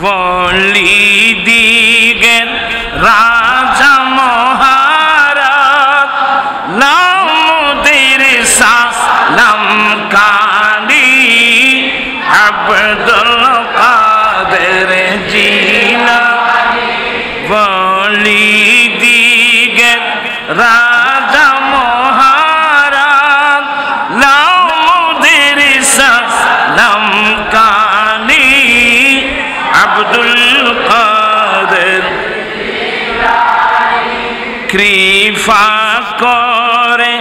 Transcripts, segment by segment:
বলি দিগের রাজা মহারাজ নামদের সালাম কানি আব্দুল কাদের জিলানী বলি দিগের রাজা মহারাজ নামদের সালাম কানি আব্দুল কাদের কৃপা করে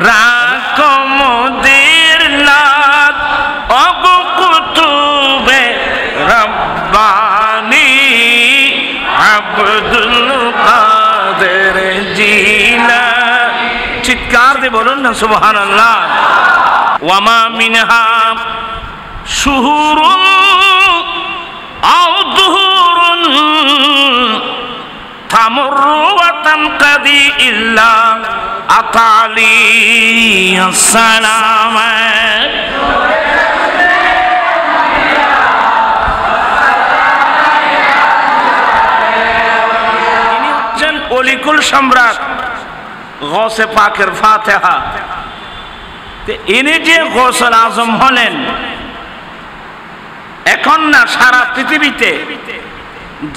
রাখো মোদের নাথ অগো কুতুবে রব্বানি আব্দুল কাদের জিলানী। চিৎকার দিয়ে বলুন না সুবহানাল্লাহ। ওয়ামা মিনহা শুহুরুন আও দুহুরুন তামুরু ওয়া তানকাদি ইল্লা আতালি আসসালাম। ইনি হচ্ছেন অলিকুল সম্রাট গৌসে পাকের ফাতেহা। ইনি যে গৌসুল আজম হলেন, এখন না সারা পৃথিবীতে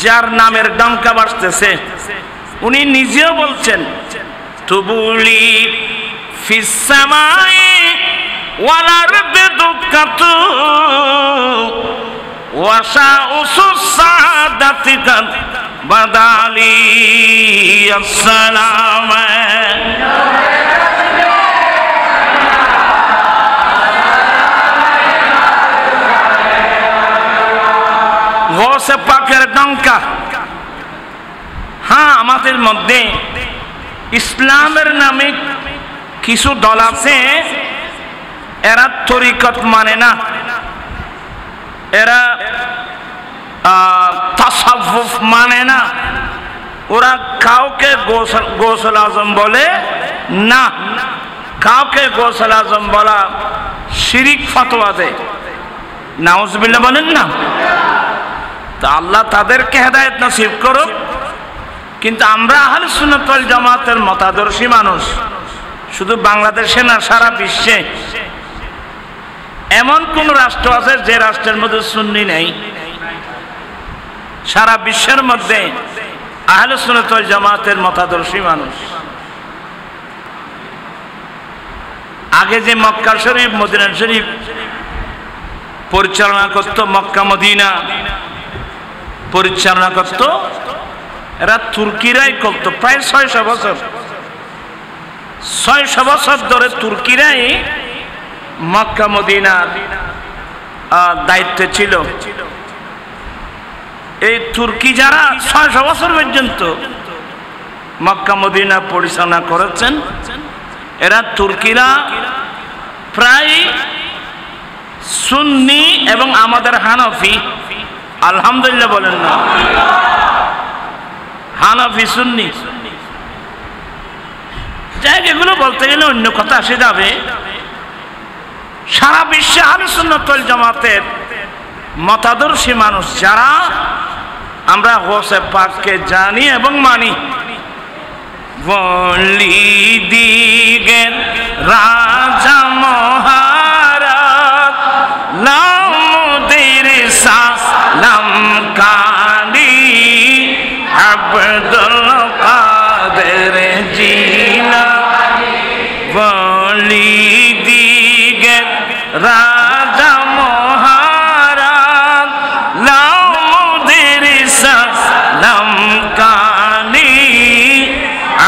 যার নামের ডঙ্কা বাজতেছে, উনি নিজেও বলছেন তুবুলি ফিস সামাই ওয়াল আরদি দুক্কাতু ওয়াসা উসুস সাদাতি কাদ বাদালি আসসালাম। গৌসে পাকের ডঙ্কা। হ্যাঁ, আমাদের মধ্যে ইসলামের নামে কিছু দল আছে, এরা তরিকত মানে না, এরা তাসাউফ মানে না, ওরা কাউকে গৌসুল আজম বলে না, কাউকে গৌসুল আজম বলা শিরিক ফতোয়া দেয়। নাউজুবিল্লাহ বলেন না। তা আল্লাহ তাদেরকে হেদায়েত নসিব করুক। কিন্তু আমরা আহলে সুন্নাত ওয়াল জামাতের মতাদর্শী মানুষ, শুধু বাংলাদেশে না, সারা বিশ্বে এমন কোন রাষ্ট্র আছে যে রাষ্ট্রের মধ্যে সুন্নি নেই? সারা বিশ্বের মধ্যে আহলে সুন্নাত ওয়াল জামাতের মতাদর্শী মানুষ। আগে যে মক্কা শরীফ, মদিনা শরীফ পরিচালনা করত, মক্কা মদিনা পরিচালনা করত, এরা তুর্কিরাই করত। প্রায় 600 বছর, 600 বছর ধরে তুর্কিরাই মক্কা মদিনার দায়িত্বে ছিল। এই তুর্কি যারা 600 বছর পর্যন্ত মক্কা মদিনা পরিচালনা করেছেন, এরা তুর্কিরা প্রায় সুন্নি এবং আমাদের হানাফি। আলহামদুলিল্লাহ বলেন না। হানাফি সুন্নি জায়গাগুলো বলতে গেলে অন্য কথা আসে যাবে। সারা বিশ্বে আহলে সুন্নাত ওয়াল জামাতের মতাদর্শী মানুষ যারা, আমরা গৌসে পাককে জানি এবং মানি। বলি দিগের রাজা মহারাজ নামদের সালাম কানি আব্দুল কাদের জিলানী বলি দিগের রাজা মহারাজ নামদের সালাম কানি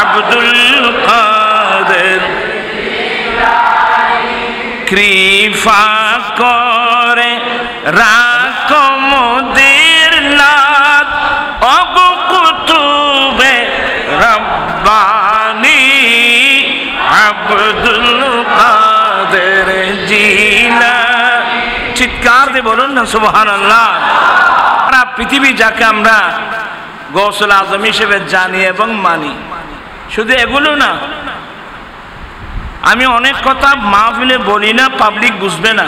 আব্দুল কাদের কৃপা করে রাখো মোদের নাথ অগো কুতুবে রব্বানি আব্দুল কাদের জিলানী। চিৎকার দিয়ে বলুন না সুবহানাল্লাহ। সারা পৃথিবী যাকে আমরা গৌসুল আজম হিসেবে জানি এবং মানি, শুধু এগুলো না, আমি অনেক কথা মাহফিলে বলি না, পাবলিক বুঝবে না।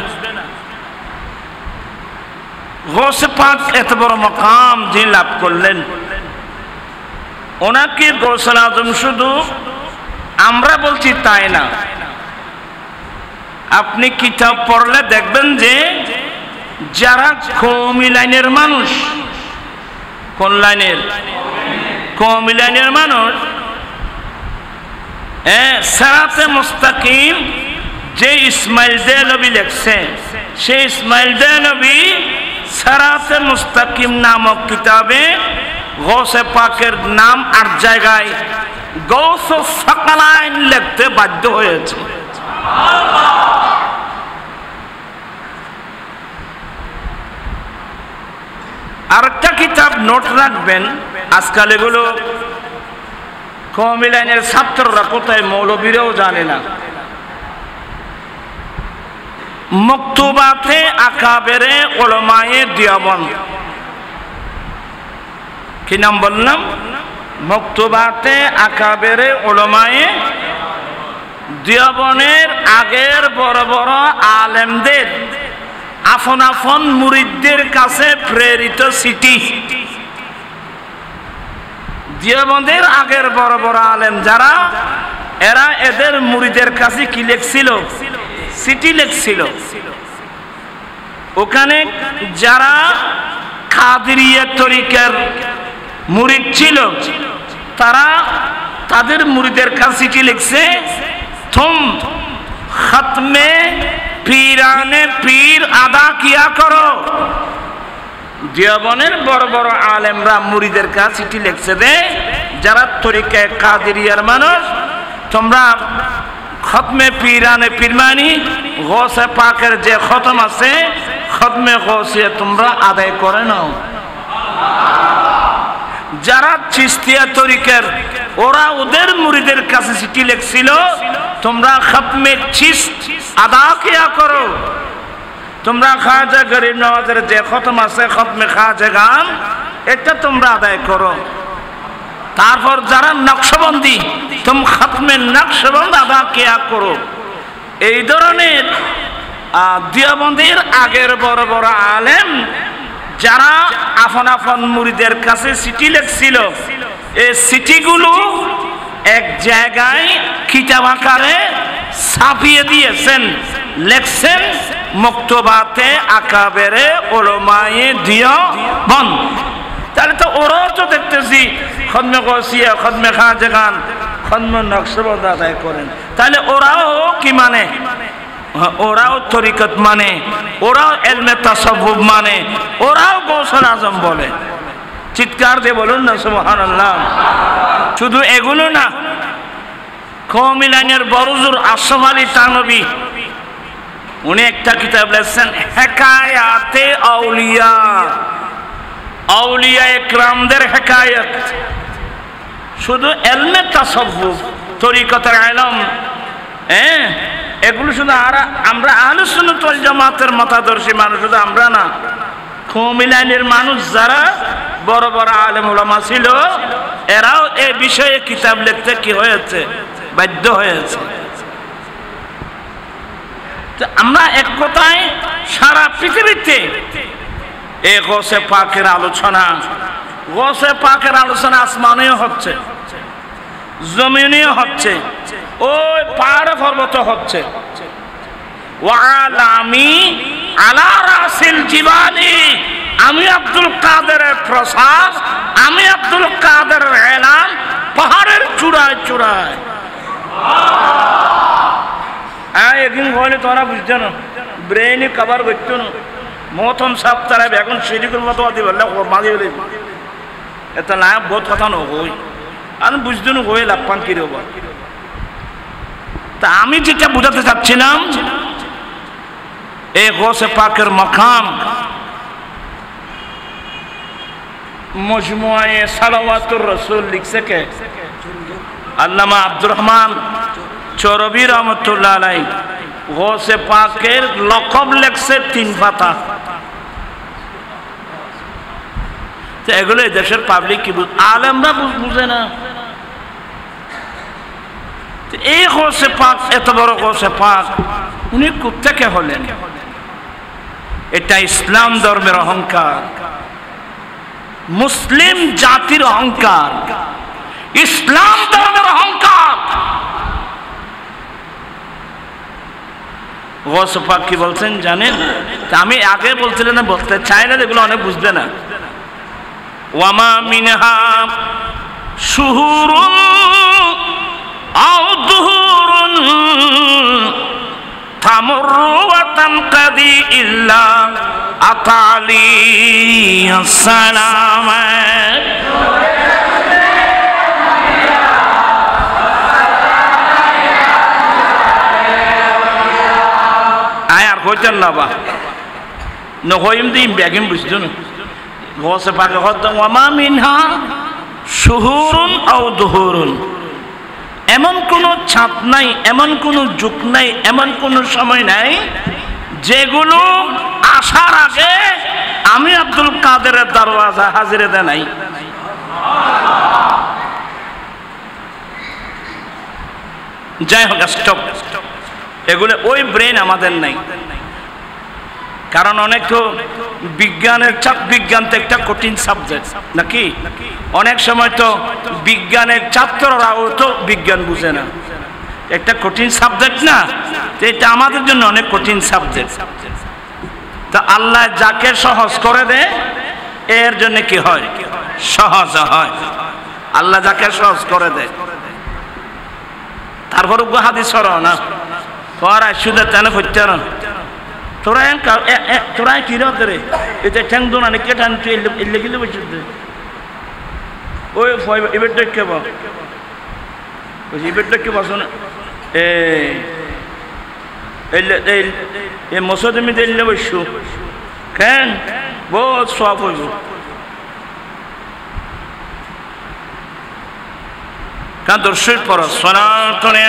গৌসে পাক এত বড় মাকাম যিনি লাভ করলেন, ওনাকে গৌসুল আজম শুধু আমরা বলছি তাই না, আপনি কিতাব পড়লে দেখবেন যে যারা কওমি লাইনের মানুষ, কোন লাইনের? কওমি লাইনের মানুষ, সিরাতে মুস্তাকিম যে ইসমাইল দেহলভী লিখছে, সেই ইসমাইল দেহলভী সিরাতে মুস্তাকিম নামক কিতাবে গৌসে পাকের নাম আর জায়গায় গৌসুস সাকালাইন লিখতে বাধ্য হয়েছে। আরেকটা কিতাব নোট রাখবেন, আজকাল এগুলো কওমি লাইনের ছাত্ররা কোথায়, মৌলবীরাও জানে না। মকতুবাতে আকাবেরে উলামায়ে দিওবন্দ, কি নাম বললাম? মকতুবাতে আকাবেরে উলামায়ে দিওবন্দের আগের বড় বড় আলেমদের আপন আপন মুরিদদের কাছে প্রেরিত চিঠি। দিওবন্দের আগের বড় বড় আলেম যারা, এরা এদের মুরিদের কাছে কি লিখছিল? চিঠি লিখছিল। ওখানে যারা কাদেরিয়া তরিকার মুরিদ ছিল, তারা তাদের মুরিদের কাছে চিঠি লিখছে, তুম খতমে পীরানে পীর আদা কিয়া করো। দিওবনের বড় বড় আলেমরা মুরিদের কাছে চিঠি লিখছে দে, যারা তরিকায় কাদেরিয়ার মানুষ, তোমরা খতমে পীরানে পীর মানি গৌসে পাকের যে খতম আছে, খতমে গৌসিয়া তোমরা আদায় করে নাও। যারা চিশতিয়া তরিকার, ওরা ওদের মুরিদের কাছে চিঠি লিখছিল, তোমরা খতমে চিশত আদা কিয়া করো, তোমরা খাজা গরিব নওয়াজের যে খতম আছে খতমে খাজা গান, এটা তোমরা আদায় করো। তারপর যারা নকশবন্দি, তুমি খতমে নকশবন্দ আদা কিয়া করো। এই ধরনের দিওবন্দের আগের বড় বড় আলেম যারা আপন আপন মুরিদের কাছে চিঠি লিখছিল, এই চিঠিগুলো এক জায়গায় কিতাব আকারে ছাপিয়ে দিয়েছেন, লিখছেন মকতুবাতে আকাবেরে উলামায়ে দিওবন্দ। তাহলে তো ওরাও তো দেখতেছি খতমে গৌসিয়া, খতমে খাজা গান, খতমে নকশবন্দ আদায় করেন। তাহলে ওরাও কি মানে? ওরাও তরিকত মানে, ওরাও ইলমে তাসাউফ মানে, ওরাও গৌসুল আজম বলে। চিৎকার দিয়ে বলুন না সুবহানাল্লাহ। শুধু এগুলো না, কওমি লাইনের বড়জোর আশরাফ আলী থানভী, উনি একটা কিতাব লিখছেন হেকায়াতে আউলিয়া, আউলিয়া ইকরামদের হেকায়াত। শুধু ইলমে তাসাউফ, তরিকতের ইলম, এগুলো শুধু আমরা আহলুস সুন্নাত ওয়াল জামাতের মতাদর্শী মানুষ, শুধু আমরা না, কওমি লাইনের মানুষ যারা বড় বড় আলেম উলামা ছিল, এরাও এই বিষয়ে কিতাব লিখতে কি হয়েছে? বাধ্য হয়েছে। আমরা এক কথায় সারা পৃথিবীতে এই গৌসে পাকের আলোচনা, গৌসে পাকের আলোচনা আসমানেও হচ্ছে, জমিনেও হচ্ছে, ওই পাহাড় পর্বত হচ্ছে। ওয়ালামি আলা রাসিল জিবালি, আমি আব্দুল কাদেরের প্রসাদ, আমি আব্দুল কাদেরের এলান পাহাড়ের চূড়ায় চূড়ায়। একদিন বলে তোরা বুঝছো না, ব্রেইনে কভার করতো না, মতন সাপ তারা এখন সেদিকের মতো আদি বললে মাঝে বলে এটা না বহুত কথা নই, আমি বুঝতো না হয়ে লাভপান কি রব। তা আমি যেটা বুঝাতে চাচ্ছিলাম, এই গৌসে পাকের মাকাম মজমুআয়ে সালাওয়াতুর রাসূল লিখছে কে? আল্লামা আব্দুর রহমান চৌরবী রহমতুল্লাহ আলাইহি। গৌসে পাকের লকব লিখছে 3 পাতা। তো এগুলো দেশের পাবলিক কি আলেমরা বুঝে না। এই গৌসে পাক, এত বড় গৌসে পাক, উনি কোত্থেকে হলেন? এটা ইসলাম ধর্মের অহংকার, মুসলিম জাতির অহংকার, ইসলাম ধর্মের অহংকার। গৌস পাক কি বলছেন জানেন? আমি আগে বলছিলেন না, বলতে চাই না, এগুলো অনেক বুঝবে না। ওয়ামা মিনহা শুহুরুন আও দুহুরুন তামুরু ওয়া তানকাদি ইল্লা আতালি আসসালাম। আয়ার কইতেন না বা নকইম দিম বেগিম বুঝছো না। গৌসে পাকে হত্যা ওয়ামা মিনহা শুহুরুন আও দুহুরুন, এমন কোনো ছাপ নাই, এমন কোনো যুগ নাই, এমন কোনো সময় নাই যেগুলো আসার আগে আমি আব্দুল কাদেরের দরওয়াজা হাজিরে দেয় নাই। যাই হোক, স্টপ, এগুলো ওই ব্রেন আমাদের নাই। কারণ অনেক তো বিজ্ঞানের চাপ, বিজ্ঞান তো একটা কঠিন সাবজেক্ট নাকি? অনেক সময় তো বিজ্ঞানের ছাত্ররাও তো বিজ্ঞান বুঝে না, একটা কঠিন সাবজেক্ট না, তো এটা আমাদের জন্য অনেক কঠিন সাবজেক্ট। তা আল্লাহ যাকে সহজ করে দেয় এর জন্য কি হয়? সহজ হয়। আল্লাহ যাকে সহজ করে দেয়। তারপর হাদিস সর না তোরা শুধু তেনে হচ্ছে না, তোরা কি রে এটা ঠ্যাং দো না কে টান তুই এলে গেলে বসে ওই এবার দেখে এবার দেখে বসো না। এই মসজিদে আমি দিলে বসু কেন বহুত সব হইব। কারণ দর্শক পর সনাতনে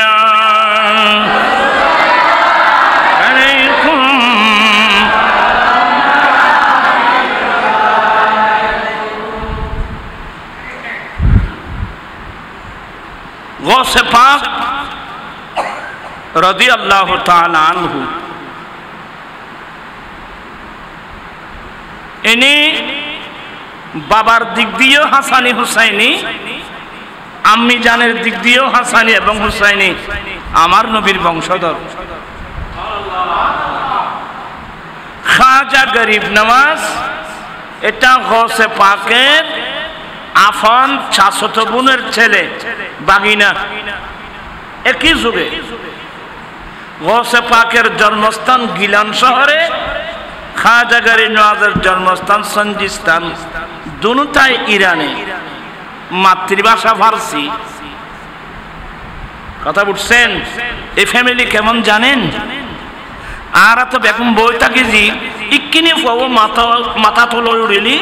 গৌসে পাক রাদিয়াল্লাহু তাআলা আনহু ইনি বাবার দিক দিয়েও হাসানি হুসাইনি, আম্মি জানের দিক দিয়েও হাসানি এবং হুসাইনি আমার নবীর বংশধর। খাজা গরিব নওয়াজ এটা গৌসে পাকের আফন চাচত বোনের ছেলে, বাগিনা। একই যুগে গৌসে পাকের জন্মস্থান গিলান শহরে, খাজা গরিব নওয়াজের জন্মস্থান সঞ্জিস্তান, দুটাই ইরানে, মাতৃভাষা ফার্সি। কথা বুঝছেন? এই ফ্যামিলি কেমন জানেন? আর তো বেগম বই থাকি জি ইকিনি পাবো মাথা তোলো উড়িলি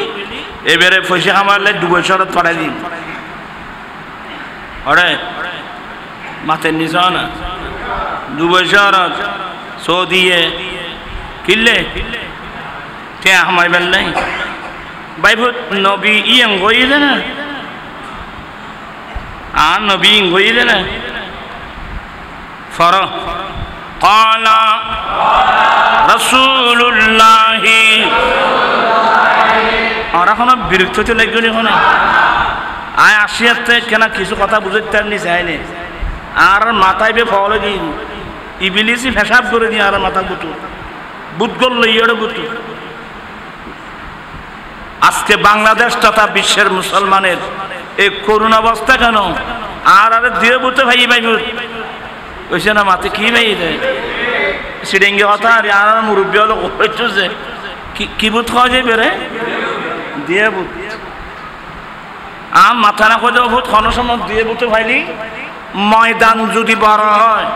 এবারে পয়সা কামালে 2 বছরত পড়াই দিন। অরে মাথের নিচে না 2 বছরত সৌদিয়ে কিনলে তে আমায় বেললাই বাইভূত নবী ইয়ং গইলে না আর নবী গইলে না ফর قال رسول الله আর এখন বিরক্ত চলে গেলি হনে আয় আসিয়াতে কেন কিছু কথা বুঝতে নি চাইলে আর মাথায় বে ফলে দিন ইবিলিসি হিসাব করে দিয়ে আর মাথা বুতু বুত করল ইয়ের বুতু। আজকে বাংলাদেশ তথা বিশ্বের মুসলমানের এই করুণ অবস্থা কেন? আর আরে দিয়ে বুতে ভাই ভাই ওইসে না মাতে কি ভাই সিডেঙ্গে কথা আর মুরব্বী হলো যে কি বুত খাওয়া যাবে রে দিয়ে বুত আম মাথা না খোঁজে বুত কোনো সময় দিয়ে বুতে ভাইলি ময়দান যদি বড় হয়,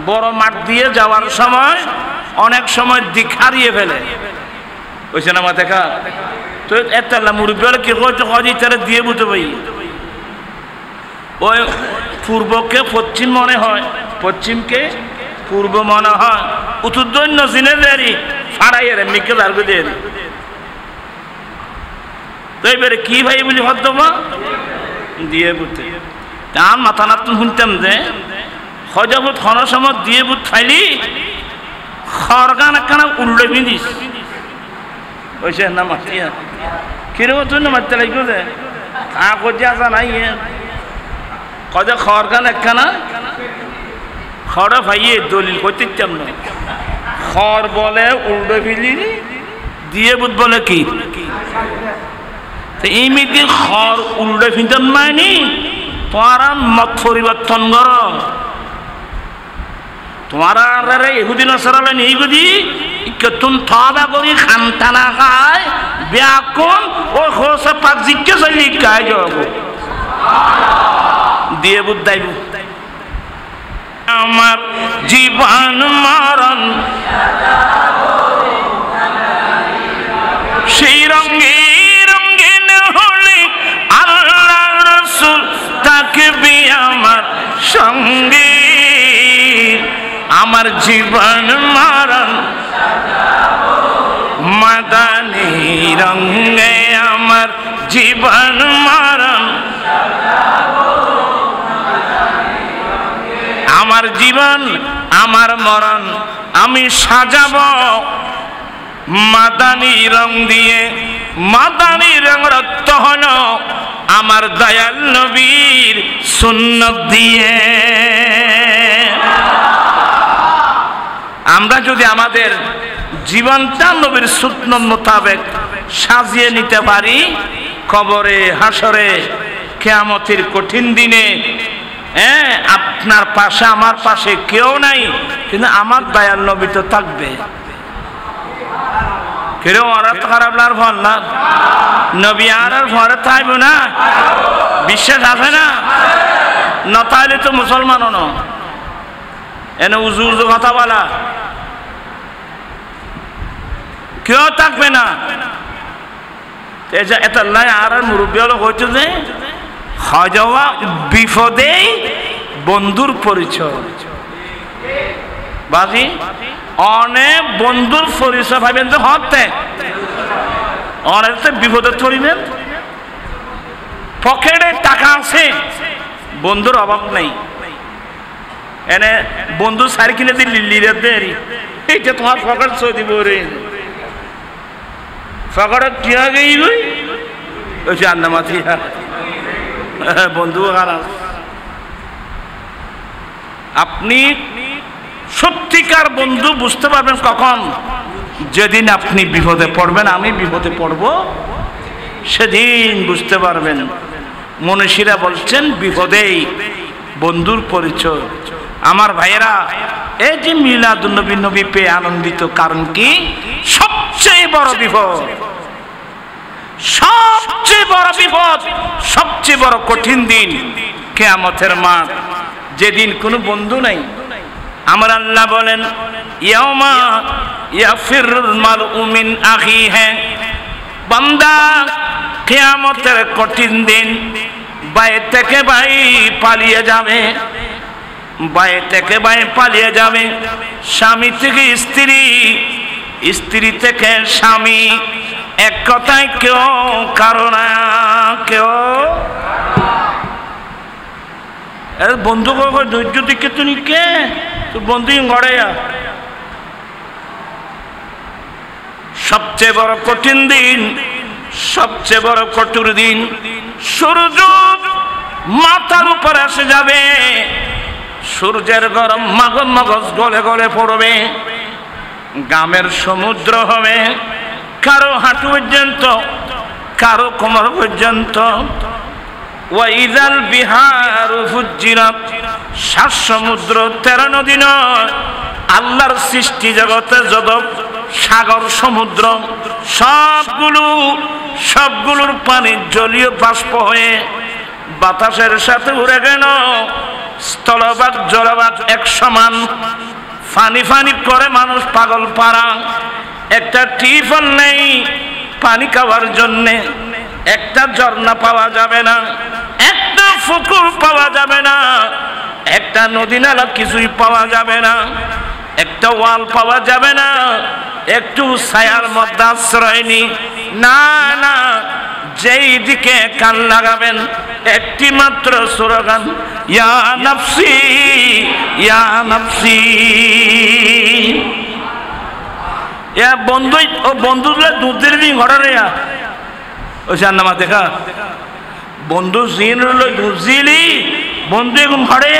বড় মাঠ দিয়ে যাওয়ার সময় অনেক সময় দিক হারিয়ে ফেলে। ওইসে না মাথা খা তো একটা মুরব্বী হলে কি করছে খাওয়া তারা দিয়ে বুতে ভাই ওই পূর্বকে পশ্চিম মনে হয়, পশ্চিমকে পূর্ব মনে হয়, উত্তর দৈন্য চিনে দেরি ফাড়াইয়ের মিকে দাঁড় দেরি তো এবারে কি ভাই বলি হদ্দমা দিয়ে বুতে তার মাথা নাতুন শুনতাম যে হজবুত হন সময় দিয়ে বুত খাইলি খরগান একখানা উল্লে বিঁধিস ওইসে না মাতিয়া কিরকম তুই না মারতে লাগবে যে কাগজ আসা নাই কদে খড় গান একখানা খড় ভাইয়ে দলিল করতে চাম না খড় বলে উল্টো ফিলি দিয়ে বুধ বলে কি এই মেয়েকে খড় উল্টো ফিনতেন নাইনি তোমারা মত পরিবর্তন কর তোমারা এহুদিন সরালে নেই গুদি তুম থবা করি খানতানা খায় ব্যাকুন ও হোসে পাক জিজ্ঞে চলি গায়ে যাব দিয়ে বুদ্ধাইব আমার জীবন মরণ সেই রঙে রঙিন হলে আল্লাহ রাসূল থাকবে আমার সঙ্গে আমার জীবন মরণ মাদানী রঙে আমার জীবন মরণ আমার জীবন আমার মরণ আমি সাজাবো মাদানী রং দিয়ে মাদানী রং রক্ত হলো আমার দয়াল নবীর সুন্নত দিয়ে আমরা যদি আমাদের জীবনটা নবীর সুন্নত মোতাবেক সাজিয়ে নিতে পারি কবরে হাসরে কিয়ামতের কঠিন দিনে আপনার পাশে আমার পাশে কেউ নাই কিন্তু আমার দয়াল নবী তো থাকবে কেউ ওরা তো খারাপ লার ফল না নবী আর ঘরে থাকবে না বিশ্বাস আছে না না তাহলে তো মুসলমানও ন এনে উজু উজু কথা বলা কেউ থাকবে না এটা লাই আর মুরব্বী হলো হইতে যে হজওয়া বিপদে বন্ধুর পরিচয় বাজি অনেক বন্ধুর পরিচয় ভাবেন তো হতে অনেক বিপদে ধরিবেন পকেটে টাকা আছে বন্ধুর অভাব নেই এনে বন্ধু সারি কিনে দিল্লি এইটা তোমার পকেট চই দিব রে পকেটে টিয়া গেই ওই যে আন্না মাথি বন্ধু খারাপ আপনি সত্যিকার বন্ধু বুঝতে পারবেন কখন যেদিন আপনি বিপদে পড়বেন আমি বিপদে পড়ব সেদিন বুঝতে পারবেন মনীষীরা বলছেন বিপদেই বন্ধুর পরিচয় আমার ভাইয়েরা এই যে মিলাদুন্নবী নবী পেয়ে আনন্দিত কারণ কি সবচেয়ে বড় বিপদ সবচেয়ে বড় বিপদ সবচেয়ে বড় কঠিন দিন কিয়ামতের মাঠ যেদিন কোনো বন্ধু নাই আমার আল্লাহ বলেন ইয়াউমা ইয়াফিরুল মারউ মিন আখিহি বান্দা কিয়ামতের কঠিন দিন ভাই থেকে ভাই পালিয়ে যাবে ভাই থেকে ভাই পালিয়ে যাবে স্বামী থেকে স্ত্রী স্ত্রী থেকে স্বামী এক কথায় কেউ কারণ কেউ বন্ধু ধৈর্য দিকে তুমি কে তোর বন্ধু গড়ে সবচেয়ে বড় কঠিন দিন সবচেয়ে বড় কঠোর দিন সূর্য মাথার উপর এসে যাবে সূর্যের গরম মগজ গলে গলে পড়বে গামের সমুদ্র হবে কারো হাঁটু পর্যন্ত কারো কোমর পর্যন্ত ওয়াইজাল বিহারু ফুজ্জিরাত সাত সমুদ্র 13 নদী নয় আল্লাহর সৃষ্টি জগতে যত সাগর সমুদ্র সবগুলোর পানি জলীয় বাষ্প হয়ে বাতাসের সাথে উড়ে গেল স্থলভাগ জলভাগ এক সমান ফানি ফানি করে মানুষ পাগল পারা একটা টিউবওয়েল নেই পানি খাওয়ার জন্যে একটা ঝর্ণা পাওয়া যাবে না একটা পুকুর পাওয়া যাবে না একটা নদী নালা কিছুই পাওয়া যাবে না একটা ওয়াল পাওয়া যাবে না একটু ছায়ার মধ্যে আশ্রয় নি না না যেই দিকে কান লাগাবেন একটি মাত্র স্লোগান ইয়া নাফসি ইয়া নাফসি এ বন্ধু ও বন্ধুগুলো দুধের দিন ঘরে রে ওই জান্নামা দেখা বন্ধু জিন লই বুঝিলি বন্ধু এখন ঘরে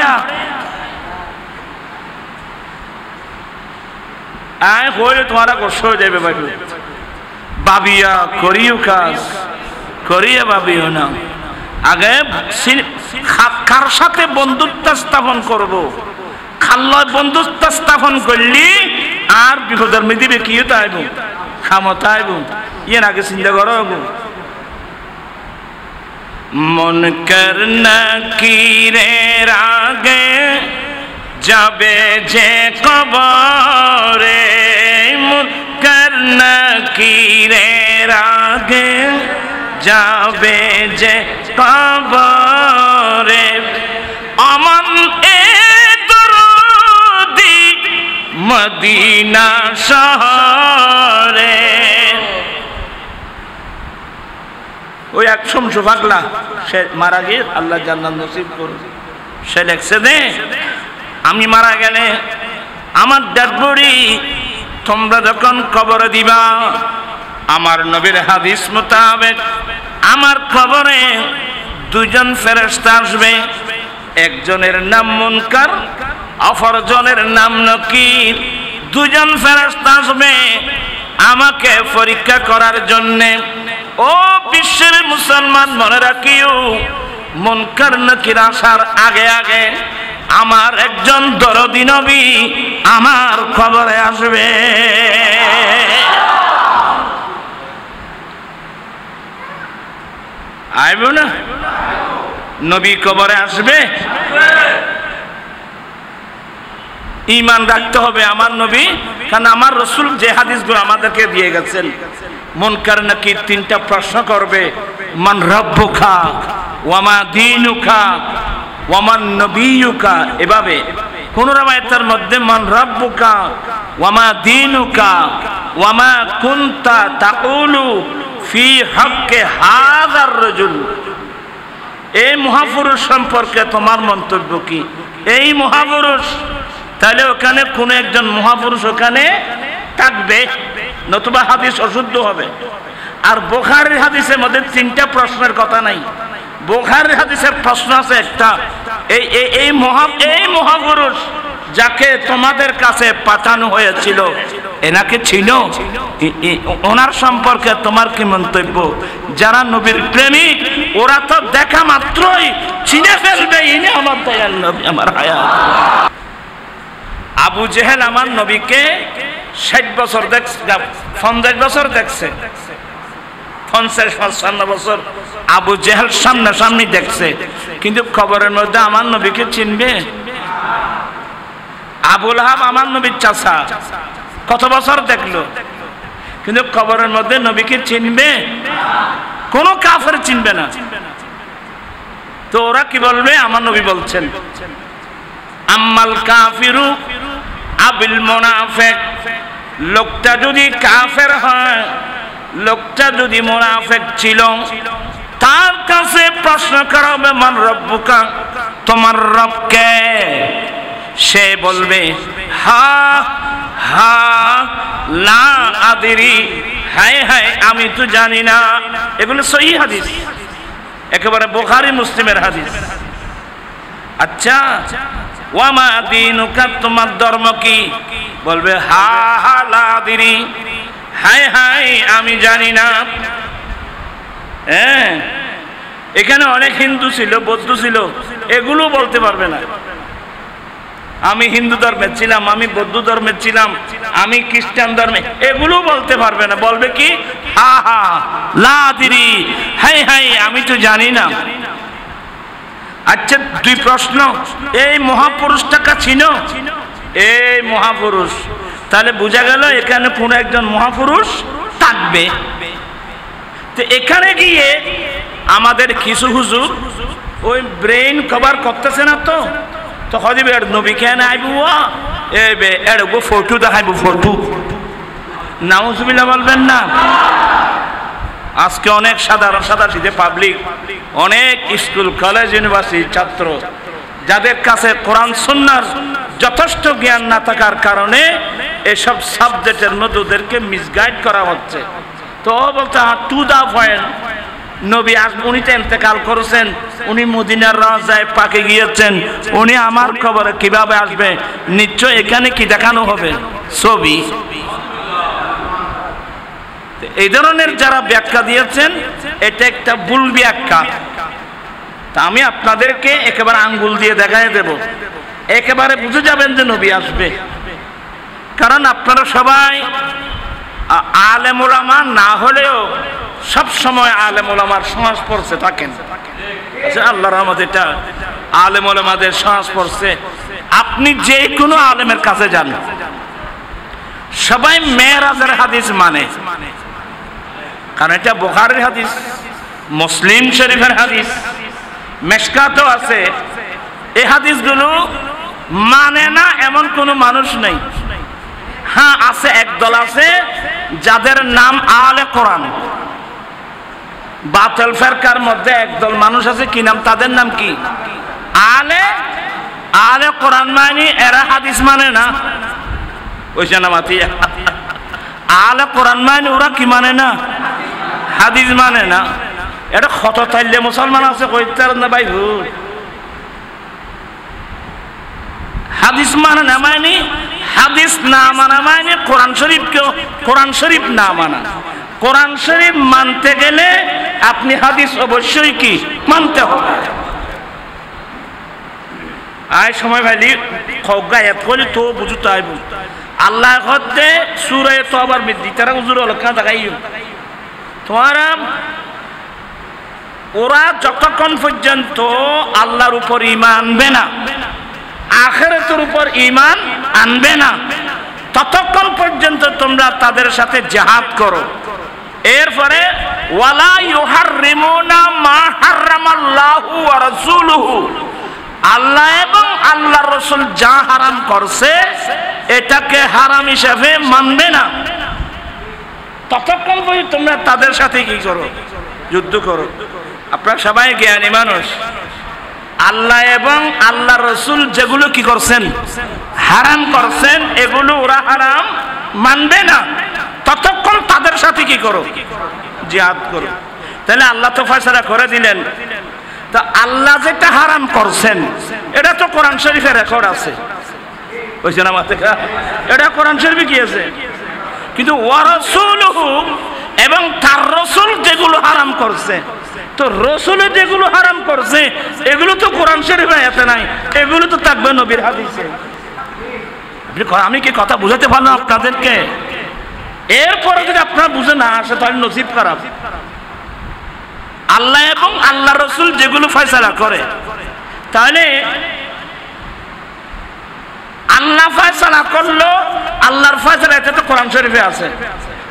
আয় কইলে তোমারা কষ্ট হয়ে যাবে ভাই বাবিয়া করিও কাজ করিয়া ভাবিও না আগে কার সাথে বন্ধুত্ব স্থাপন করব খাল্লয় বন্ধুত্ব স্থাপন করলি আর বিপদের মিদিবে কি তাইব ক্ষমতা আইব ইয়ে আগে চিন্তা করো মন কর নাকিরের আগে যাবে যে কবরে মন কর নাকিরের আগে যাবে যে কবরে আমান এ দরদি মদিনা শহরে ওই এক শমশু পাগলা সে মারা গিয়ে আল্লাহ জান্নাত নসিব করবে সে লেখছে দে আমি মারা গেলে আমার ডেড বডি তোমরা যখন কবরে দিবা আমার নবীর হাদিস মোতাবেক আমার কবরে দুজন ফেরেশতা আসবে একজনের নাম মুনকার অপরজনের নাম নকির দুজন ফেরেশতা আসবে আমাকে পরীক্ষা করার জন্য ও বিশ্বের মুসলমান মনে রাখিও মুনকার নকির আসার আগে আগে আমার একজন দরদি নবী আমার কবরে আসবে আইব না নবী কবরে আসবে ঈমান রাখতে হবে আমার নবী কারণ আমার রাসূল যে হাদিসগুলো আমাদেরকে দিয়ে গেছেন মুনকার নাকির তিনটা প্রশ্ন করবে মান রাব্বুকা ওয়া মা দীনুকা ওয়া মান নবিয়ুকা এভাবে কোন রাওয়ায়াতের মধ্যে মান রাব্বুকা ওয়া মা দীনুকা ওয়া মা কুনতা তাকুলু ফি হাক্কি হাযার রাজুল এই মহাপুরুষ সম্পর্কে তোমার মন্তব্য কি এই মহাপুরুষ তাহলে ওখানে কোন একজন মহাপুরুষ ওখানে থাকবে নতুবা হাদিস অশুদ্ধ হবে আর বুখারীর হাদিসের মধ্যে তিনটা প্রশ্নের কথা নাই বুখারীর হাদিসের প্রশ্ন আছে একটা এই মহাপুরুষ যাকে তোমাদের কাছে পাঠানো হয়েছিল এনাকে চিনো ওনার সম্পর্কে তোমার কি মন্তব্য যারা নবীর প্রেমিক ওরা তো দেখা মাত্রই চিনে ফেলবে ইনি আমার দয়াল নবী আমার হায়াত আবু জেহেল আমার নবীকে 60 বছর দেখছে 50 বছর দেখছে 50-55 বছর আবু জেহেল সামনাসামনি দেখছে কিন্তু কবরের মধ্যে আমার নবীকে চিনবে আবু লাহাব আমার নবীর চাচা কত বছর দেখলো কিন্তু কবরের মধ্যে নবীকে চিনবে কোন কাফের চিনবে না তো ওরা কি বলবে আমার নবী বলছেন আম্মাল কাফিরু আবিল মুনাফিক লোকটা যদি কাফের হয় লোকটা যদি মুনাফিক ছিল তার কাছে প্রশ্ন করা হবে মান রব্বুকা তোমার রব কে সে বলবে হা হা লা আদরি হায় হায় আমি তো জানি না এগুলো সহিহ হাদিস একেবারে বুখারী মুসলিমের হাদিস আচ্ছা ওয়া মা দীনুকা তোমার ধর্ম কি বলবে হা হা লা আদরি হায় হায় আমি জানি না হ্যাঁ এখানে অনেক হিন্দু ছিল বৌদ্ধ ছিল এগুলো বলতে পারবে না আমি হিন্দু ধর্মের ছিলাম আমি বৌদ্ধ ধর্মের ছিলাম আমি খ্রিস্টান ধর্মে এগুলো বলতে পারবে না বলবে কি হা হা লা আদরি হায় হায় আমি তো জানি না আচ্ছা দুই প্রশ্ন এই মহাপুরুষটাকে চিনো এই মহাপুরুষ তাহলে বোঝা গেল এখানে কোন একজন মহাপুরুষ থাকবে তো এখানে গিয়ে আমাদের কিছু হুজুর ওই ব্রেইন কভার করতেছে না তো তো হদিবে নবী কেন আইবু এবে এড়গো ফটো দেখাইবো ফটো নাউজুবিল্লাহ বলবেন না আজকে অনেক সাধারণ সাধারণ পাবলিক অনেক স্কুল কলেজ ইউনিভার্সিটি ছাত্র যাদের কাছে কোরআন সুন্নাহর যথেষ্ট জ্ঞান না থাকার কারণে এসব সাবজেক্টের মধ্যে ওদেরকে মিসগাইড করা হচ্ছে। তো বলতে টু দা পয়েন্ট, নবী উনি তো ইন্তেকাল করেছেন, উনি মদিনার রওজায় পাকে গিয়েছেন, উনি আমার খবরে কিভাবে আসবে? নিশ্চয় এখানে কি দেখানো হবে? ছবি। এই ধরনের যারা ব্যাখ্যা দিয়েছেন এটা একটা ভুল ব্যাখ্যা। তা আমি আপনাদেরকে একেবারে আঙ্গুল দিয়ে দেখাই দেব, একেবারে বুঝে যাবেন যে নবী আসবে। কারণ আপনারা সবাই আলেম ওলামা না হলেও সব সময় আলেম ওলামার সংস্পর্শে থাকেন। আল্লাহর রহমতে এটা আলেম ওলামাদের সংস্পর্শে আপনি যে কোনো আলেমের কাছে যান, সবাই মেরাজের হাদিস মানে, কারণ এটা বুখারীর হাদিস, মুসলিম শরীফের হাদিস, মেশকাতেও আছে। এই হাদিসগুলো মানে না এমন কোনো মানুষ নেই। হ্যাঁ আছে, একদল আছে যাদের নাম আলে কোরআন। বাতিল ফিরকার মধ্যে একদল মানুষ আছে, কি নাম? তাদের নাম কি? আলে কোরআন। মানে এরা হাদিস মানে না, ওই জানামাতি আলে কোরআন মানে ওরা কি মানে না? হাদিস মানে না। এটা ক্ষত থাইলে মুসলমান আছে কইতার না ভাই, হাদিস মানে না, মানে হাদিস না মানা মানে কোরআন শরীফকেও কোরআন শরীফ না মানা। কোরআন শরীফ মানতে গেলে আপনি হাদিস অবশ্যই কি মানতে হবে। আয় সময় ভাইলি খগায়াত করি তো বুঝতে আইব। আল্লাহ হতে সূরা তওবার মধ্যে তারা হুজুর অলকা দেখাইও তোমারা, ওরা যতক্ষণ পর্যন্ত আল্লাহর উপর ঈমান আনবে না, আখিরাতের উপর ঈমান আনবে না, ততক্ষণ পর্যন্ত তোমরা তাদের সাথে জিহাদ করো। এরপরে ওয়ালা ইউহাররিমুনা মা হারামাল্লাহু ওয়া রাসূলুহু, আল্লাহ এবং আল্লাহর রাসূল যা হারাম করছে এটাকে হারাম হিসেবে মানবে না। ততক্ষণ পর্যন্ত তোমরা তাদের সাথে কি করো? যুদ্ধ করো। আপনারা সবাই জ্ঞানী মানুষ, আল্লাহ এবং আল্লাহ রসুল যেগুলো কি করছেন হারাম করছেন, এগুলো ওরা হারাম মানবে না, ততক্ষণ তাদের সাথে কি করো? জিহাদ করো। তাহলে আল্লাহ তো ফয়সালা করে দিলেন। তা আল্লাহ যেটা হারাম করছেন এটা তো কোরআন শরীফে রেকর্ড আছে, বুঝছেন আমার থেকে? এটা কোরআন শরীফে কি আছে? কিন্তু ওয়া রাসূলুহু, এবং তার রসুল যেগুলো হারাম করছে, তো রসুল যেগুলো হারাম করছে এগুলো তো কোরআন শরীফে এতে নাই, এগুলো তো থাকবে নবীর হাদিসে। আমি কি কথা বুঝাতে পারলাম আপনাদেরকে? এরপরে যদি আপনারা বুঝে না আসে তাহলে নসিব খারাপ। আল্লাহ এবং আল্লাহ রসুল যেগুলো ফয়সালা করে, তাহলে আল্লাহ ফয়সালা করলো, আল্লাহর ফয়সালা এটা তো কোরআন শরীফে আছে।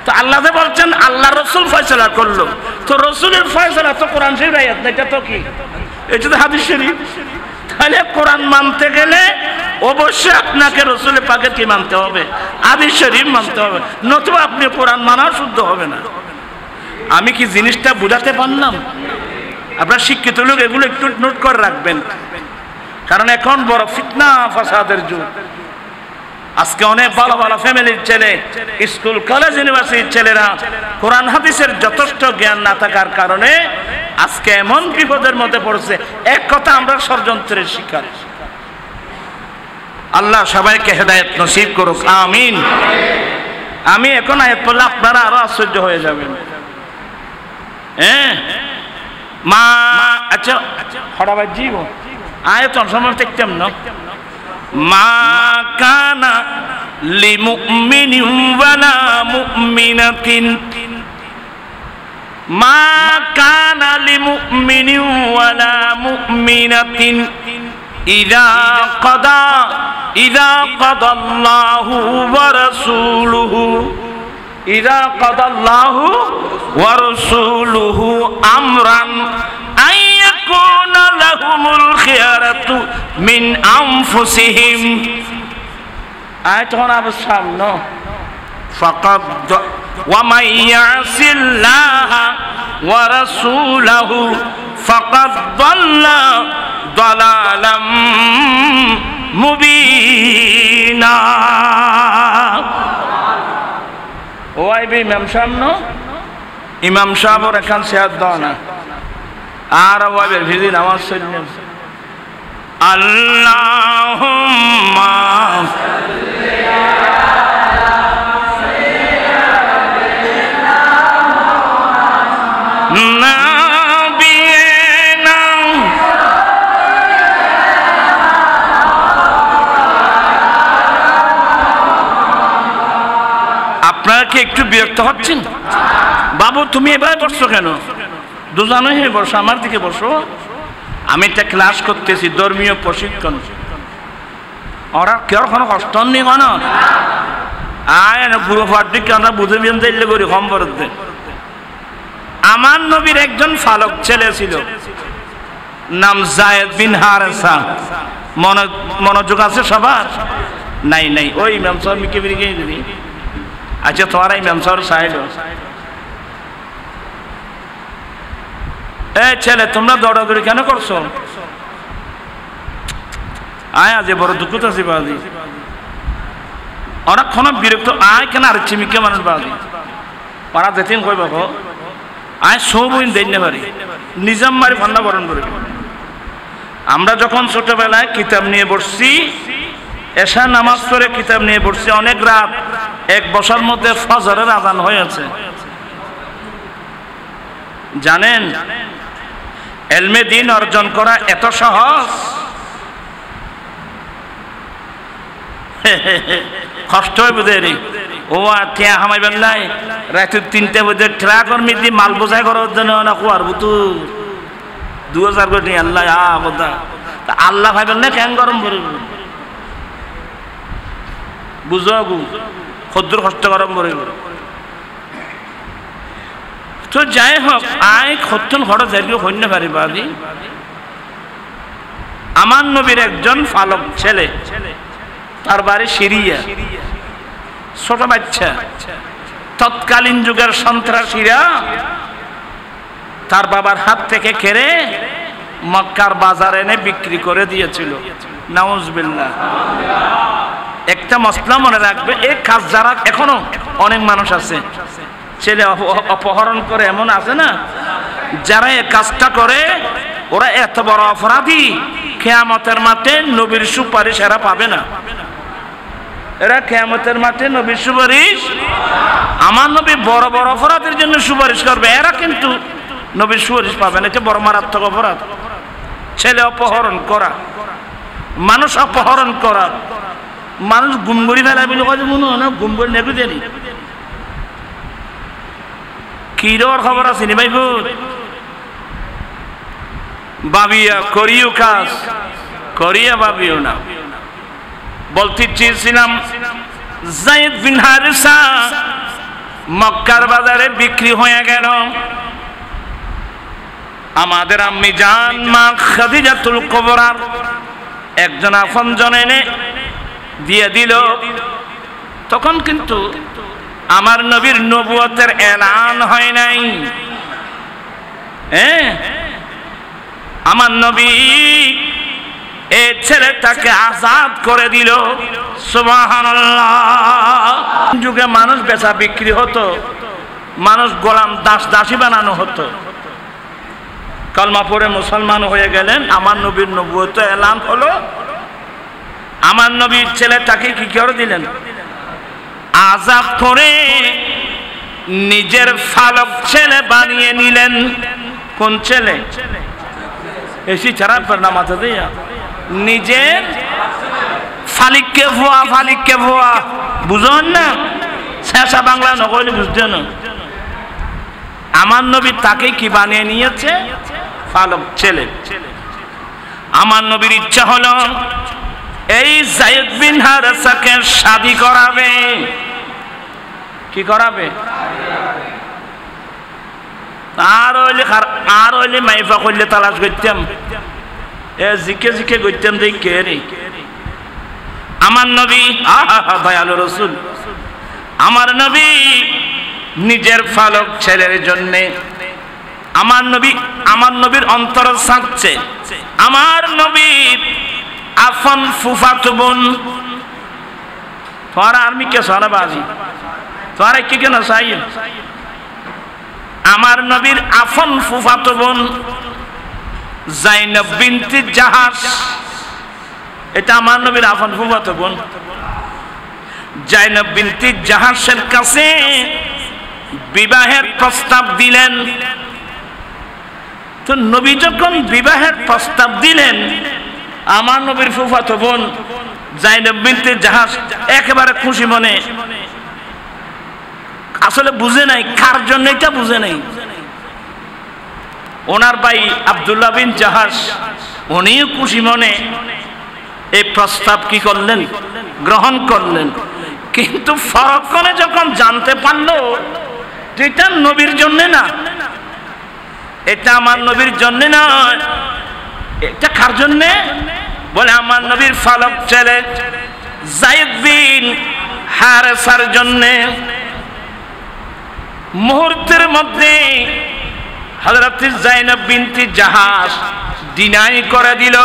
তো আল্লাহ যে বলছেন আল্লাহ রসুল ফয়সালা করলো, তো রসুলের ফয়সালা তো কোরআন শরীফে আয়াত না, এটা তো কি? এটা তো হাদিস শরীফ। তাহলে কোরআন মানতে গেলে অবশ্যই আপনাকে রসুলের পাকে কি মানতে হবে? হাদিস শরীফ মানতে হবে, নতুবা আপনি কোরআন মানা শুদ্ধ হবে না। আমি কি জিনিসটা বুঝাতে পারলাম? আপনার শিক্ষিত লোক এগুলো একটু নোট করে রাখবেন, কারণ এখন বড় ফিতনা ফাসাদের যুগ। আজকে অনেক ভালো ভালো ফ্যামিলির ছেলে, স্কুল কলেজ ইউনিভার্সিটির ছেলেরা কোরআন হাদিসের যথেষ্ট জ্ঞান না থাকার কারণে আজকে এমন বিপদের মধ্যে পড়ছে, এক কথা আমরা ষড়যন্ত্রের শিকার। আল্লাহ সবাইকে হেদায়েত নসিব করুক, আমিন। আমি এখন আয়াত পড়লে আপনারা আরো আশ্চর্য হয়ে যাবেন। হ্যাঁ মা আচ্ছা হঠাৎ জীব আয়াত সময় দেখতাম না। মা কানা লিমুমিনিন ওয়ালা মুমিনাতিন, মা কানা লিমুমিনিন ওয়ালা মুমিনাতিন ইযা কাদাল্লাহু ওয়া রাসূলুহু, ইযা কাদাল্লাহু ওয়া রাসূলুহু আমরান আইয়াকুনা লাহুমুল খিয়ারাতু মিন আনফুসিহিম। আয়াতন আবার সামনে ফাকাদ ওয়া মান ইয়াসিল্লাহা ওয়া রাসূলাহু ফাকাদ দাল্লা দালালাম মুবিনা। ও আইবি ইমাম সাহেব ন ইমাম সাহেবর এখান শেয়ার দাও না আর ওয়াইবের ভিজি নামাজ পড়লেন আল্লাহুম্মা আপনারা কি একটু বিরক্ত হচ্ছেন? বাবু তুমি এভাবে বসছো কেন? দুজনে হয়ে বসো, আমার দিকে বসো। আমি একটা ক্লাস করতেছি, ধর্মীয় প্রশিক্ষণ। ওরা কেউ কোনো কষ্ট নেই কেন? আয় পুরো ফাটিকে আমরা বুঝে বিয়ে দিলে করি কম বরদে। আমার নবীর একজন ফালক ছেলে ছিল, নাম যায়েদ বিন হারেসা। মনোযোগ আছে সবার? নাই নাই। ওই ইমাম সাহেব মিকে বিরিকে দিবি। আচ্ছা তোমার ইমাম সাহেব সাইড এ ছেলে তোমরা দৌড়াদৌড়ি কেন করছো? আয় আজ বড় দুঃখ আছে বাদি অনেকক্ষণ বিরক্ত। আয় কেন আর চিমিকে মানুষ বাদি পাড়া যেতেন কই বাবু আয় সব দেন না পারি নিজাম মারি ফান্ডা বরণ করে। আমরা যখন ছোটবেলায় কিতাব নিয়ে বসছি, এশা নামাজ পড়ে কিতাব নিয়ে বসছি, অনেক রাত, এক বছর মধ্যে ফজরের আযান হয়েছে। জানেন ইলমে দ্বীন অর্জন করা এত সহজ? কষ্ট হয় বুঝে রে ও টিয়া হামাইবেন নাই রাতে 3টা বাজে ট্রাকর মিদি মাল বোঝাই করার জন্য না কুয়ার বুতু 2000 কোটি আল্লাহ আবদা তা আল্লাহ ভাইবেন না কেন গরম করে বুঝো গু খদ্দুর কষ্ট গরম করে। তো যাই হোক আয় খত্তন ঘর যাইও হইন্য পারি বাদি। আমার নবীর একজন ফালক ছেলে, তার বাড়ি সিরিয়া, ছোট বাচ্চা। তৎকালীন যুগের সন্ত্রাসীরা তার বাবার হাত থেকে কেড়ে মক্কার বাজারে এনে বিক্রি করে দিয়েছিল। নাউজুবিল্লাহ। একটা মসলা মনে রাখবে, এই কাজ যারা এখনো অনেক মানুষ আছে, ছেলে অপহরণ করে এমন আছে না, যারা এই কাজটা করে ওরা এত বড় অপরাধী, কিয়ামতের মাঠে নবীর সুপারিশ এরা পাবে না। এরা কিয়ামতের মাঠে নবীর সুপারিশ, আমার নবী বড় বড় অপরাধের জন্য সুপারিশ করবে, এরা কিন্তু নবীর সুপারিশ পাবে না। এটা বড় মারাত্মক অপরাধ। ছেলে অপহরণ করা, মানুষ অপহরণ করা, মানুষ গুমগুড়ি ফেলায় বলে কথা মনে হয় না, গুমগুড়ি নেগু জানি কিরোর খবর আছে নি ভাই বাবিয়া করিও কাজ করিয়া বাবিও না। বলতে চেয়েছিলাম যায়েদ বিন হারেসা মক্কার বাজারে বিক্রি হয়ে গেল। আমাদের আম্মি জান মা খাদিজাতুল কুবরা একজন আপনজন এনে দিয়ে দিল। তখন কিন্তু আমার নবীর নবুয়তের এলান হয় নাই। আমার নবী এই ছেলেটাকে আজাদ করে দিল। সুবহানাল্লাহ। যুগে মানুষ বেচা বিক্রি হতো, মানুষ গোলাম দাসী বানানো হতো। কালমা পড়ে মুসলমান হয়ে গেলেন, আমার নবীর নবুয়ত এলান হলো। আমার নবীর ছেলেটাকে কি করে দিলেন? আজাদ করে নিজের ফালক ছেলে বানিয়ে নিলেন। কোন ছেলে? এসি ছাড়া নামাতে দিয়া নিজের ফালিককে ভুয়া, ফালিককে ভুয়া বুঝুন না, শেষা বাংলা নকলে বুঝতে না। আমার নবী তাকে কি বানিয়ে নিয়েছে? ফালক ছেলে। আমার নবীর ইচ্ছা হলো এই যায়েদ বিন হারেসাকে শাদী করাবে। কি করাবে? আর হইলে মাইফা করলে তালাশ করতাম, জিকে জিকে করতাম যে কে রে আমার নবী। দয়ালু রাসূল আমার নবী নিজের ফালক ছেলের জন্যে, আমার নবীর অন্তর চাচ্ছে আমার নবীর আপন ফুফাতো বোন। তোমার আর্মি কে সারা বাজি তো আর কি কেন চাই? আমার নবীর আফন ফুফাতো বোন জাইনব বিনতে জাহাশ, এটা আমার নবীর আফন ফুফাতো বোন। জাইনব বিনতে জাহাশের কাছে বিবাহের প্রস্তাব দিলেন। তো নবী যখন বিবাহের প্রস্তাব দিলেন, আমার নবীর ফুফাতো বোন জাইনব বিনতে জাহাশ একেবারে খুশি মনে, আসলে বুঝে নাই কার জন্য, এটা বুঝে নাই। ওনার ভাই আব্দুল্লাহ বিন জাহাশ উনিও খুশি মনে এই প্রস্তাব কি করলেন, গ্রহণ করলেন। কিন্তু ফরকনে যখন জানতে পারলো এটা নবীর জন্য না, এটা আমার নবীর জন্য না, এটা কার জন্য? বলে আমার নবীর ফালক ছেলে যায়েদ বিন হারেসার জন্য। মুহূর্তের মধ্যে হযরত জাইনব বিনতে জাহাশ ডিনাই করে দিল।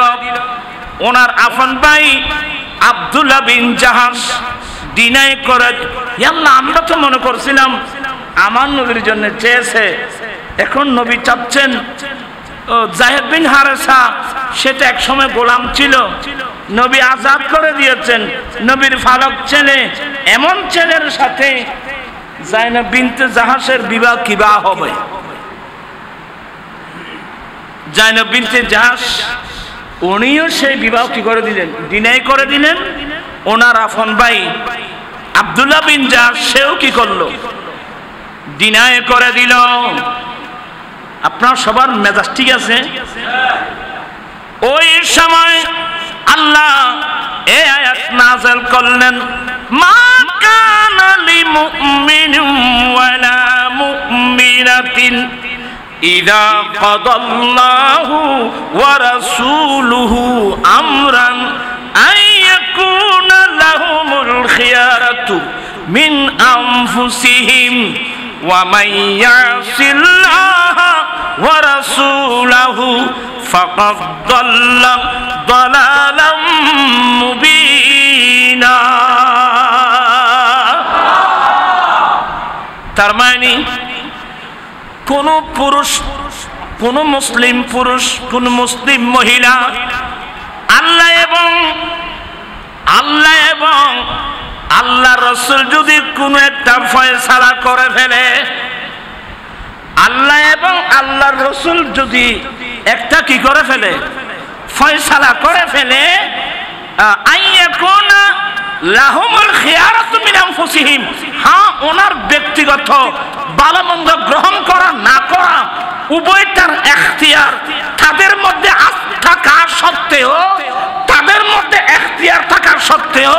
ওনার আপন ভাই আব্দুল্লাহ বিন জাহাশ ডিনাই করে। আল্লাহ, আমরা তো মনে করছিলাম আমার নবীর জন্য চেয়েছে, এখন নবী চাচ্ছেন যায়েদ বিন হারেসা, সেটা এক সময় গোলাম ছিল, নবী আজাদ করে দিয়েছেন, নবীর ফালক ছেলে, এমন ছেলের সাথে জাইনব বিনতে জাহাশের বিবাহ কিবা হবে? জাইনব বিনতে জাহাশ উনিও সেই বিবাহ কি করে দিলেন, ডিনাই করে দিলেন। ওনার আপন ভাই আব্দুল্লাহ বিন জাহাশ সেও কি করলো, ডিনাই করে দিল। আপনার সবার মেজাজ ঠিক আছে? ওই সময় আল্লাহ এই আয়াত নাযিল করলেন, মা কানা লিমুমিনিন ওয়ালা মুমিনাতিন ইযা কাদাল্লাহু ওয়া রাসূলুহু আমরান আইয়াকুনা লাহুমুল খিয়ারাতু মিন আনফুসিহিম ওয়া মান ইয়াসিল্লাহা ওয়া রাসূলাহু ফাকাদ দাল্লা দালালাম মুবিনা। তার মানে কোন পুরুষ, কোন মুসলিম পুরুষ, কোন মুসলিম মহিলা আল্লাহ এবং আল্লাহ রাসূল যদি কোনো একটা ফয়সালা করে ফেলে, আল্লাহ এবং আল্লাহর রাসূল যদি একটা কি করে ফেলে, ফয়সালা করে ফেলে, আইয়াকুনা লাহুমুল খিয়ারাতু মিন আনফুসিহিম, হ্যাঁ ওনার ব্যক্তিগত ভালো মন্দ গ্রহণ করা না করা উভয়টার এখতিয়ার তাদের মধ্যে থাকা সত্ত্বেও, তাদের মধ্যে এখতিয়ার থাকার সত্ত্বেও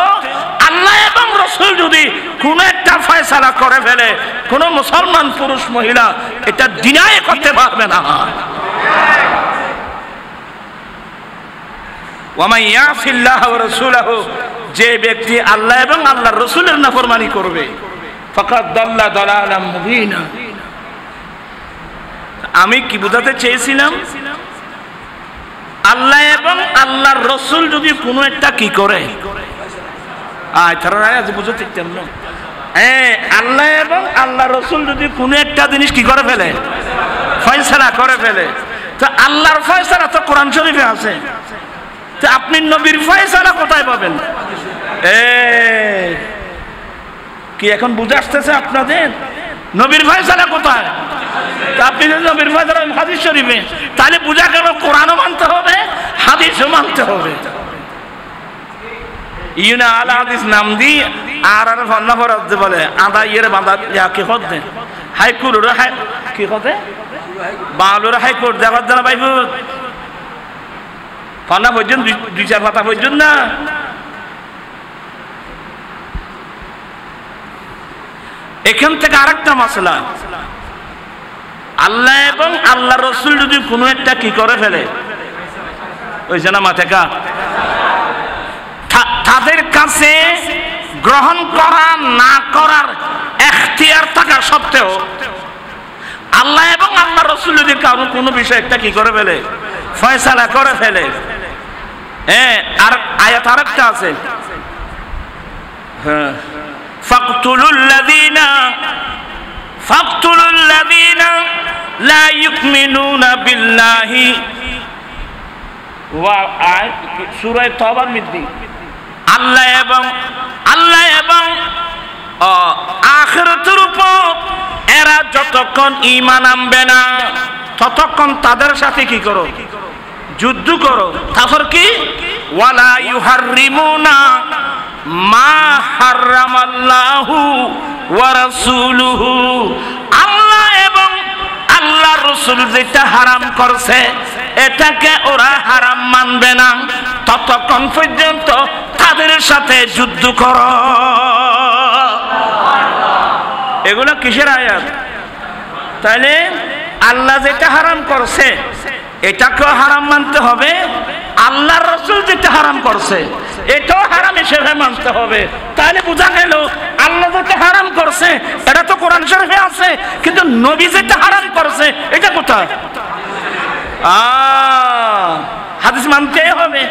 আল্লাহ এবং রাসূল যদি কোন একটা ফয়সালা করে ফেলে, কোন মুসলমান পুরুষ মহিলা এটা ডিনাই করতে পারবে না। ওয়া মান ইয়াসিল্লাহ ওয়া রাসূলহু, যে ব্যক্তি আল্লাহ এবং আল্লাহর রাসূলের নাফরমানি করবে, ফাকাদ দাল্লা দালালাম মুবিনা। আমি কি বুঝাতে চেয়েছিলাম, আল্লাহ এবং আল্লাহর রাসূল যদি কোনো একটা কি করে, বুঝতে কেমন, আল্লাহ এবং আল্লাহর রাসূল যদি কোনো একটা জিনিস কি করে ফেলে, ফয়সালা করে ফেলে, তো আল্লাহর ফয়সালা তো কোরআন শরীফে আছে, তো আপনি নবীর ফয়সালা কোথায় পাবেন? কি এখন বুঝে আসতেছে আপনাদের? নবীর ফয়সালা কোথায়? আপনি যদি নবীর ফয়সালা হাদিস শরীফে, তাহলে বুঝা গেল কোরআনও মানতে হবে, হাদিসও মানতে হবে। ইউনা আলা হাদিস নাম দি আর ফন্না ফরাদ বলে আদা ইয়ের বাঁধা কি হতে হাইকুর হাই কি হতে বাংলোর হাইকোর্ট দেখার জানা পাইব ফন্না পর্যন্ত 2-4 পাতা পর্যন্ত না। এখান থেকে আরেকটা মাসলা, আল্লাহ এবং আল্লাহ রাসূল যদি কোনো একটা কি করে ফেলে, ওই জানা মাথেকা তাদের কাছে গ্রহণ করা না করার এখতিয়ার থাকা সত্ত্বেও আল্লাহ এবং আল্লাহ রাসূল যদি কারো কোনো বিষয় একটা কি করে ফেলে, ফয়সালা করে ফেলে। আর আয়াত আরেকটা আছে, হ্যাঁ ফাকতুলুল্লাযীনা লা ইউমিনুনা বিল্লাহি ওয়া সূরা তাওবার মধ্যে আল্লাহ এবং আখিরাতের উপর এরা যতক্ষণ ঈমান আনবে না ততক্ষণ তাদের সাথে কি করো? যুদ্ধ করো। তারপর কি? ওয়ালা ইউহাররিমুনা মা হারামাল্লাহু ওয়া রাসূলুহু, আল্লাহ এবং আল্লাহর রাসূল যেটা হারাম করছে এটাকে ওরা হারাম মানবে না ততক্ষণ পর্যন্ত তাদের সাথে যুদ্ধ করো। এগুলো কিসের আয়াত? তাহলে আল্লাহ যেটা হারাম করছে এটাকেও হারাম মানতে হবে, আল্লাহর রাসূল যেটা হারাম করছে এটাও হারাম হিসেবে মানতে হবে। তাহলে বোঝা গেল আল্লাহ যেটা হারাম করছে এটা তো কোরআন শরীফে আছে, কিন্তু নবী যেটা হারাম করছে এটা কোথায়? হাদিস মানতে হবে।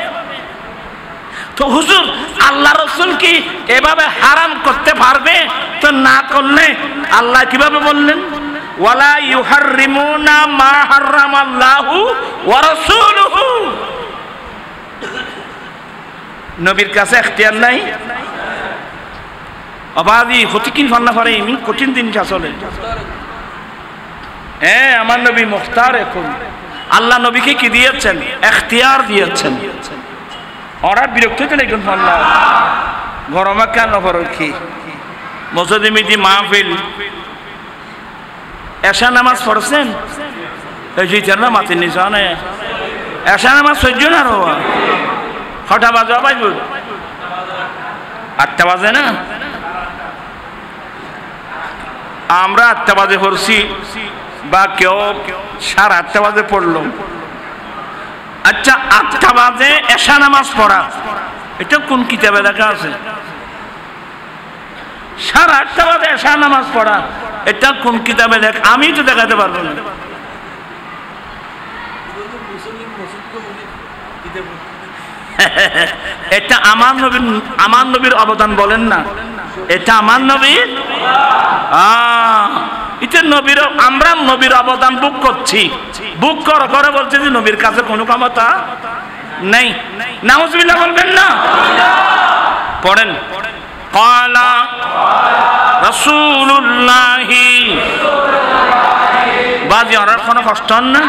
তো হুজুর আল্লাহ রাসূল কি এভাবে হারাম করতে পারবে? তো না করলে আল্লাহ কিভাবে বললেন? ওয়ালা ইউহাররিমুনা মা হারামাল্লাহু ওয়া রাসূলুহু। নবীর কাছে ইখতিয়ার নাই। অবাদি হতিকিন ফান্না পারে ইমিন কঠিন দিন আসলে। আমার নবী মুখতার। এখন আল্লাহ নবীকে কি দিয়েছেন? ইখতিয়ার দিয়েছেন। ওরা বিরক্ত হয়ে একজন ফান্না গরমে কেন করো কি মসজিদে মিটি মাহফিল এশা নামাজ পড়ছেন? এই যে না মাতির নিশানে এশা নামাজ সহ্য না রো কটা বাজে? পাইব 8টা বাজে না? আমরা 8টা বাজে পড়ছি বা কেউ 8:30 বাজে পড়লো। আচ্ছা 8টা বাজে এশা নামাজ পড়া এটা কোন কিতাবে লেখা আছে? 8:30 বাজে এশা নামাজ পড়া এটা কোন কিতাবে লেখা? আমি তো দেখাতে পারবো না। এটা আমার নবীর অবদান বলেন না, এটা আমার নবীর। এটা নবীর, আমরা নবীর অবদান বুক করছি। বুক করে বলছে যে নবীর কাছে কোনো ক্ষমতা নেই। নাউজুবিল্লাহ বলবেন না? পড়েন ক্বালা রাসূলুল্লাহি। বাজি আর কোনো কষ্ট না।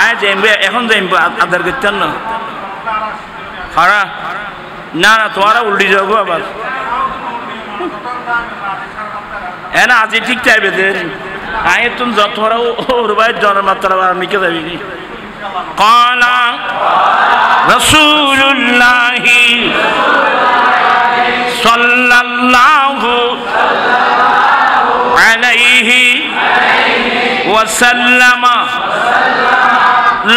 আয় যাইবে এখন যাইবে আদার করতেন না। হারা না না তোরা উল্টি যাবো আবার। না আজি ঠিক চাইবে যে আয় তুমি যতরা ওর ভাই জনমাত্রা নিকে যাবি কি? ক্বালা রাসূলুল্লাহি সাল্লাল্লাহু আলাইহি ওয়াসাল্লাম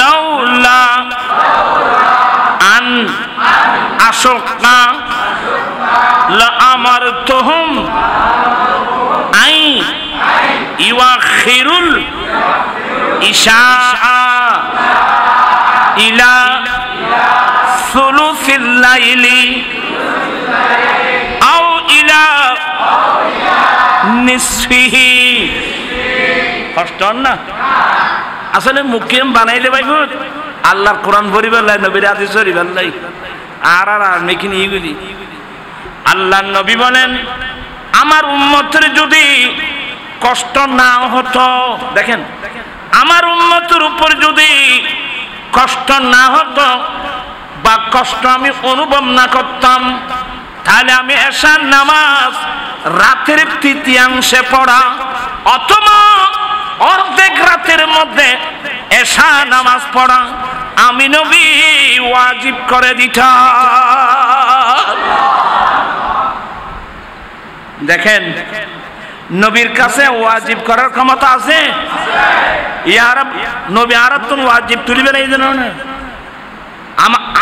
লাউলা আন আশকা লা আমারতুহুম আই ইউআখিরুল ইশা ইলা সুলুসিল লাইলি আও ইলা নিসফিহি। কষ্ট না আসলে মুকিম বানাইলে ভাইব আল্লাহর কোরআন পড়িবার লাই, নবীর হাদিস পড়িবার লাই। আর মেকিনি ইগুলি আল্লাহর নবী বলেন আমার উম্মতের যদি কষ্ট না হতো, দেখেন আমার উম্মতের উপর যদি কষ্ট না হতো বা কষ্ট আমি অনুভব না করতাম তাহলে আমি এশার নামাজ রাতের তৃতীয়াংশে পড়া অথবা অর্ধেক রাতের মধ্যে এশা নামাজ পড়া আমি নবী ওয়াজিব করে দিতাম। দেখেন নবীর কাছে ওয়াজিব করার ক্ষমতা আছে। নবী আর তুমি ওয়াজিব তুলবেন এই জন্য না।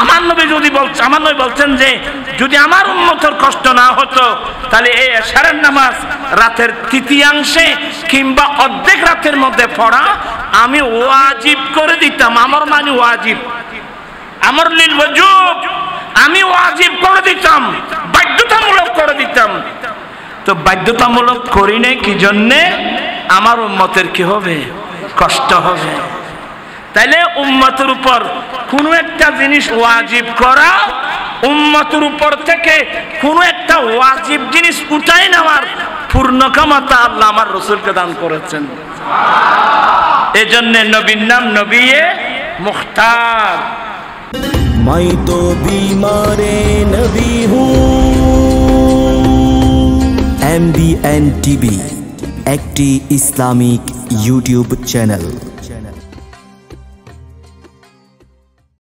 আমার নবী যদি বলছে, আমার নবী বলছেন যে যদি আমার উম্মতের কষ্ট না হতো তাহলে এই এশারের নামাজ রাতের তৃতীয়াংশে কিংবা অর্ধেক রাতের মধ্যে পড়া আমি ওয়াজিব করে দিতাম। আমার মানে ওয়াজিব, আমার লিল ওয়াজিব, আমি ওয়াজিব করে দিতাম, বাধ্যতামূলক করে দিতাম। তো বাধ্যতামূলক করি নাই কি জন্যে? আমার উম্মতের কি হবে? কষ্ট হবে। তাইলে উম্মতের উপর কোনো একটা জিনিস ওয়াজিব করা, উম্মতের উপর থেকে কোনো একটা ওয়াজিব জিনিস উঠাই নেওয়ার পূর্ণ ক্ষমতা আল্লাহ আমার রাসূলকে দান করেছেন। এজন্য নবীর নাম নবিয়ে মুখতার। मैं तो बीमारे नबी हूँ। MBN TV একটি ইসলামিক ইউটিউব চ্যানেল।